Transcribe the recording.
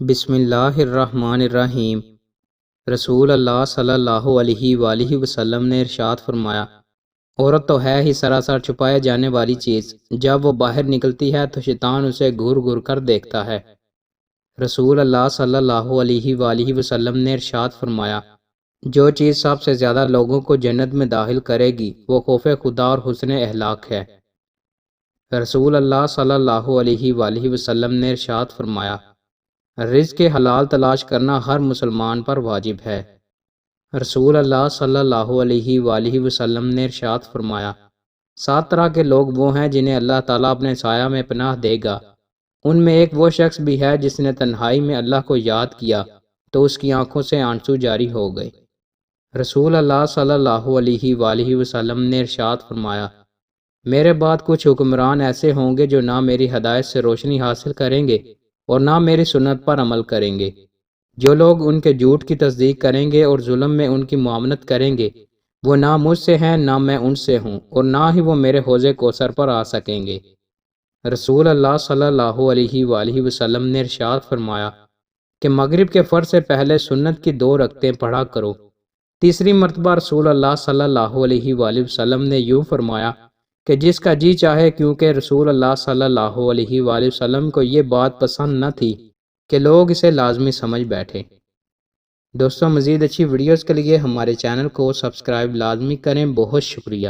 بسم اللہ الرحمن الرحیم۔ رسول اللہ صلی اللہ علیہ وآلہ وسلم نے ارشاد فرمایا، عورت تو ہے ہی سراسر چھپائے جانے والی چیز، جب وہ باہر نکلتی ہے تو شیطان اسے گھور گھور کر دیکھتا ہے۔ رسول اللہ صلی اللہ علیہ وآلہ وسلم نے ارشاد فرمایا، جو چیز سب سے زیادہ لوگوں کو جنت میں داخل کرے گی وہ خوف خدا اور حسن اخلاق ہے۔ رسول اللہ صلی اللہ علیہ وآلہ وسلم نے ارشاد فرمایا، رزق حلال تلاش کرنا ہر مسلمان پر واجب ہے۔ رسول اللہ صلی اللہ علیہ وآلہ وسلم نے ارشاد فرمایا، 7 طرح کے لوگ وہ ہیں جنہیں اللہ تعالیٰ اپنے سایہ میں پناہ دے گا۔ ان میں ایک وہ شخص بھی ہے جس نے تنہائی میں اللہ کو یاد کیا تو اس کی آنکھوں سے آنسو جاری ہو گئے۔ رسول اللہ صلی اللہ علیہ وآلہ وسلم نے ارشاد فرمایا، میرے بعد کچھ حکمران ایسے ہوں گے جو نہ میری ہدایت سے روشنی حاصل کریں گے اور نہ میری سنت پر عمل کریں گے۔ جو لوگ ان کے جھوٹ کی تصدیق کریں گے اور ظلم میں ان کی معاونت کریں گے، وہ نہ مجھ سے ہیں نہ میں ان سے ہوں، اور نہ ہی وہ میرے حوض کوثر پر آ سکیں گے۔ رسول اللہ صلی اللہ علیہ وآلہ وسلم نے ارشاد فرمایا کہ مغرب کے فرض سے پہلے سنت کی 2 رکعتیں پڑھا کرو۔ تیسری مرتبہ رسول اللہ صلی اللہ علیہ وآلہ وسلم نے یوں فرمایا کہ جس کا جی چاہے، کیونکہ رسول اللہ صلی اللہ علیہ وآلہ وسلم کو یہ بات پسند نہ تھی کہ لوگ اسے لازمی سمجھ بیٹھیں۔ دوستوں، مزید اچھی ویڈیوز کے لیے ہمارے چینل کو سبسکرائب لازمی کریں۔ بہت شکریہ۔